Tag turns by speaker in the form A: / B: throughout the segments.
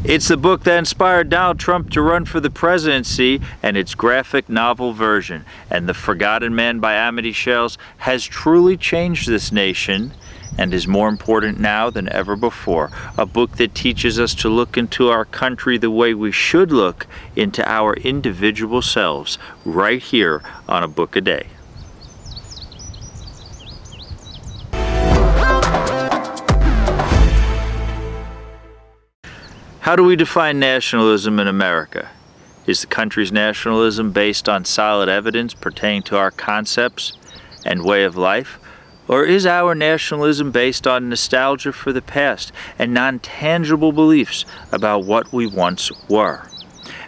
A: It's the book that inspired Donald Trump to run for the presidency and its graphic novel version. And The Forgotten Man by Amity Sales has truly changed this nation and is more important now than ever before. A book that teaches us to look into our country the way we should look into our individual selves, right here on A Book a Day. How do we define nationalism in America? Is the country's nationalism based on solid evidence pertaining to our concepts and way of life? Or is our nationalism based on nostalgia for the past and non-tangible beliefs about what we once were?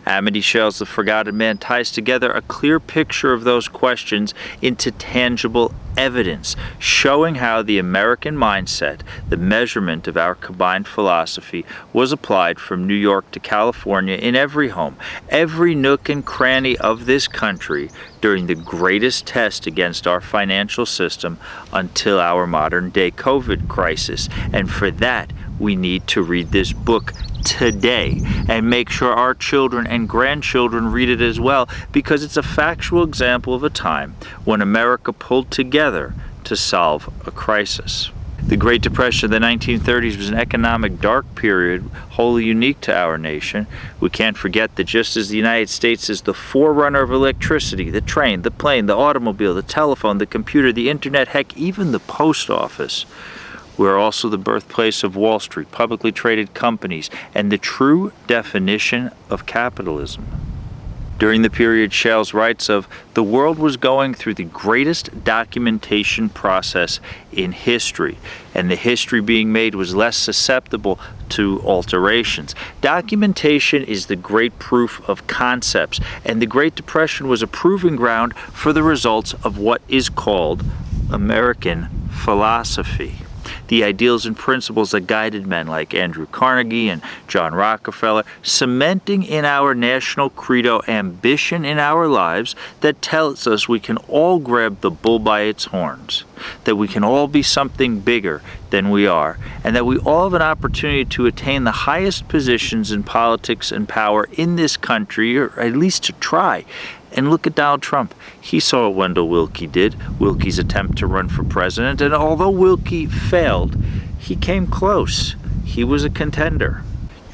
A: Amity Sales' The Forgotten Man ties together a clear picture of those questions into tangible evidence, showing how the American mindset, the measurement of our combined philosophy, was applied from New York to California in every home, every nook and cranny of this country during the greatest test against our financial system until our modern-day COVID crisis. And for that, we need to read this book today and make sure our children and grandchildren read it as well, because it's a factual example of a time when America pulled together to solve a crisis. The Great Depression of the 1930s was an economic dark period wholly unique to our nation. We can't forget that just as the United States is the forerunner of electricity, the train, the plane, the automobile, the telephone, the computer, the internet, heck, even the post office, we're also the birthplace of Wall Street, publicly traded companies, and the true definition of capitalism. During the period, Sales writes of, the world was going through the greatest documentation process in history, and the history being made was less susceptible to alterations. Documentation is the great proof of concepts, and the Great Depression was a proving ground for the results of what is called American philosophy. The ideals and principles that guided men like Andrew Carnegie and John Rockefeller, cementing in our national credo ambition in our lives that tells us we can all grab the bull by its horns, that we can all be something bigger than we are, and that we all have an opportunity to attain the highest positions in politics and power in this country, or at least to try. And look at Donald Trump. He saw what Wendell Willkie did, Willkie's attempt to run for president, and although Willkie failed, he came close. He was a contender.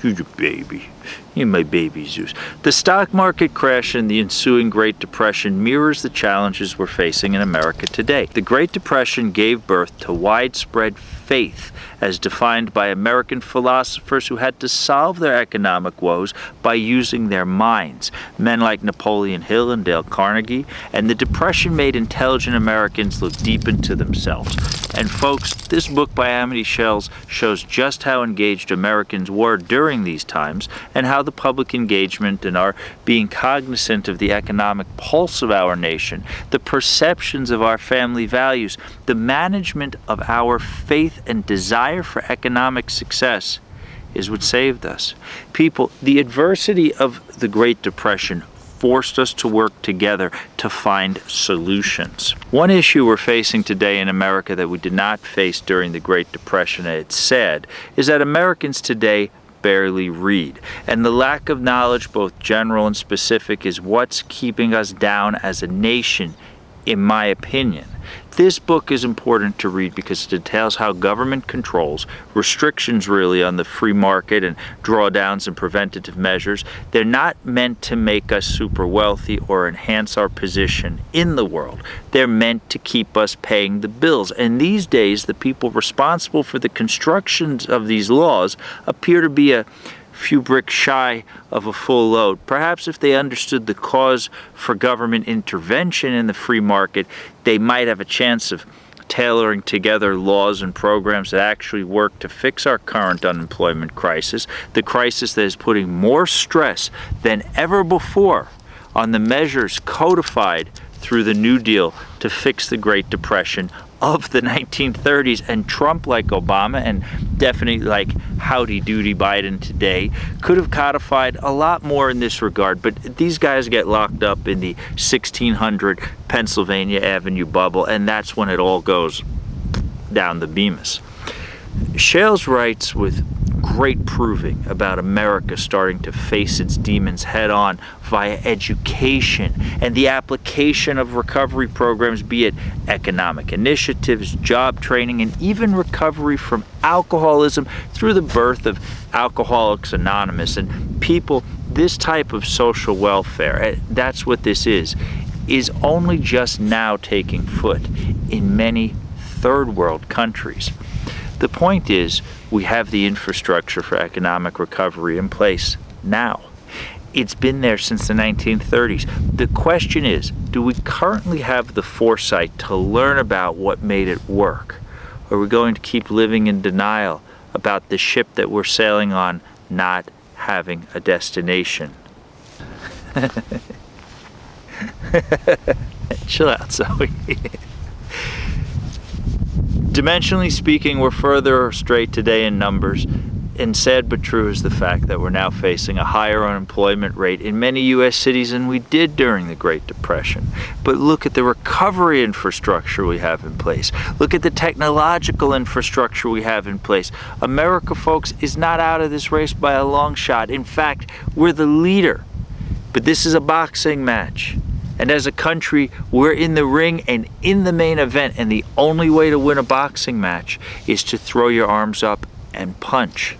A: You're a baby. You're my baby, Zeus. The stock market crash and the ensuing Great Depression mirrors the challenges we're facing in America today. The Great Depression gave birth to widespread faith, as defined by American philosophers who had to solve their economic woes by using their minds, men like Napoleon Hill and Dale Carnegie, and the Depression made intelligent Americans look deep into themselves. And folks, this book by Amity Sales shows just how engaged Americans were during these times, and how the public engagement and our being cognizant of the economic pulse of our nation, the perceptions of our family values, the management of our faith and desire for economic success is what saved us. People, the adversity of the Great Depression forced us to work together to find solutions. One issue we're facing today in America that we did not face during the Great Depression, and it's sad, is that Americans today barely read. And the lack of knowledge, both general and specific, is what's keeping us down as a nation, in my opinion. This book is important to read because it details how government controls, restrictions really on the free market and drawdowns and preventative measures, they're not meant to make us super wealthy or enhance our position in the world. They're meant to keep us paying the bills. And these days, the people responsible for the constructions of these laws appear to be a few bricks shy of a full load. Perhaps if they understood the cause for government intervention in the free market, they might have a chance of tailoring together laws and programs that actually work to fix our current unemployment crisis, the crisis that is putting more stress than ever before on the measures codified through the New Deal to fix the Great Depression of the 1930s. And Trump, like Obama, and definitely like Howdy Doody Biden today, could have codified a lot more in this regard, but these guys get locked up in the 1600 Pennsylvania Avenue bubble, and that's when it all goes down the Bemis. Sales writes with great proving about America starting to face its demons head on via education and the application of recovery programs, be it economic initiatives, job training, and even recovery from alcoholism through the birth of Alcoholics Anonymous. And people, this type of social welfare, that's what this is only just now taking foot in many third world countries. The point is, we have the infrastructure for economic recovery in place now. It's been there since the 1930s. The question is, do we currently have the foresight to learn about what made it work? Or are we going to keep living in denial about the ship that we're sailing on not having a destination? Chill out, Zoe. Dimensionally speaking, we're further astray today in numbers, and sad but true is the fact that we're now facing a higher unemployment rate in many U.S. cities than we did during the Great Depression. But look at the recovery infrastructure we have in place. Look at the technological infrastructure we have in place. America, folks, is not out of this race by a long shot. In fact, we're the leader. But this is a boxing match. And as a country, we're in the ring and in the main event, and the only way to win a boxing match is to throw your arms up and punch.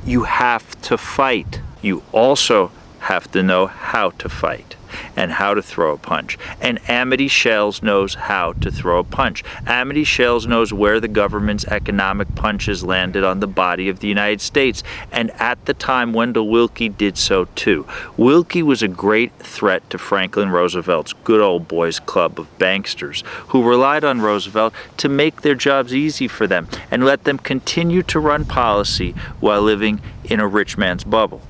A: You have to fight. You also have to know how to fight and how to throw a punch. And Amity Shells knows how to throw a punch. Amity Shells knows where the government's economic punches landed on the body of the United States. And at the time, Wendell Willkie did so too. Willkie was a great threat to Franklin Roosevelt's good old boys club of banksters, who relied on Roosevelt to make their jobs easy for them and let them continue to run policy while living in a rich man's bubble.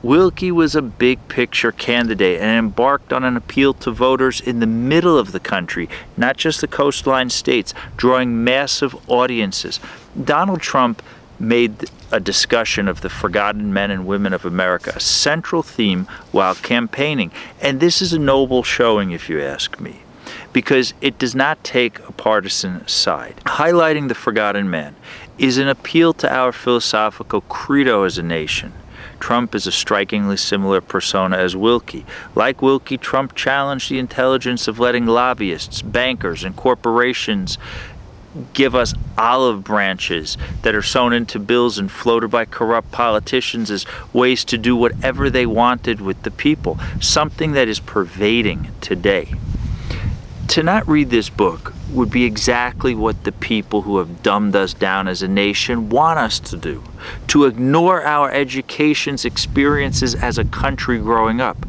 A: Willkie was a big picture candidate and embarked on an appeal to voters in the middle of the country, not just the coastline states, drawing massive audiences. Donald Trump made a discussion of the forgotten men and women of America a central theme while campaigning. And this is a noble showing, if you ask me, because it does not take a partisan side. Highlighting the forgotten man is an appeal to our philosophical credo as a nation. Trump is a strikingly similar persona as Willkie. Like Willkie, Trump challenged the intelligence of letting lobbyists, bankers, and corporations give us olive branches that are sewn into bills and floated by corrupt politicians as ways to do whatever they wanted with the people, something that is pervading today. To not read this book would be exactly what the people who have dumbed us down as a nation want us to do. To ignore our education's experiences as a country growing up.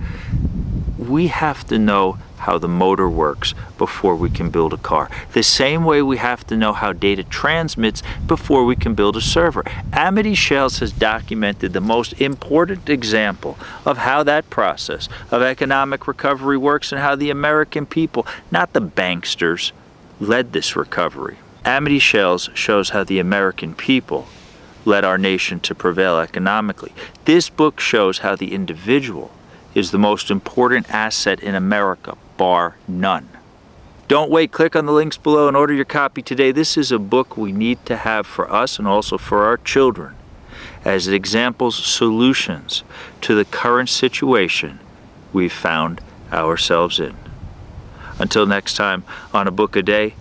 A: We have to know how the motor works before we can build a car. The same way we have to know how data transmits before we can build a server. Amity Shells has documented the most important example of how that process of economic recovery works and how the American people, not the banksters, led this recovery. Amity Shells shows how the American people led our nation to prevail economically. This book shows how the individual is the most important asset in America, bar none. Don't wait, click on the links below and order your copy today. This is a book we need to have for us and also for our children, as it examples solutions to the current situation we've found ourselves in. Until next time on A Book A Day,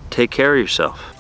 A: take care of yourself.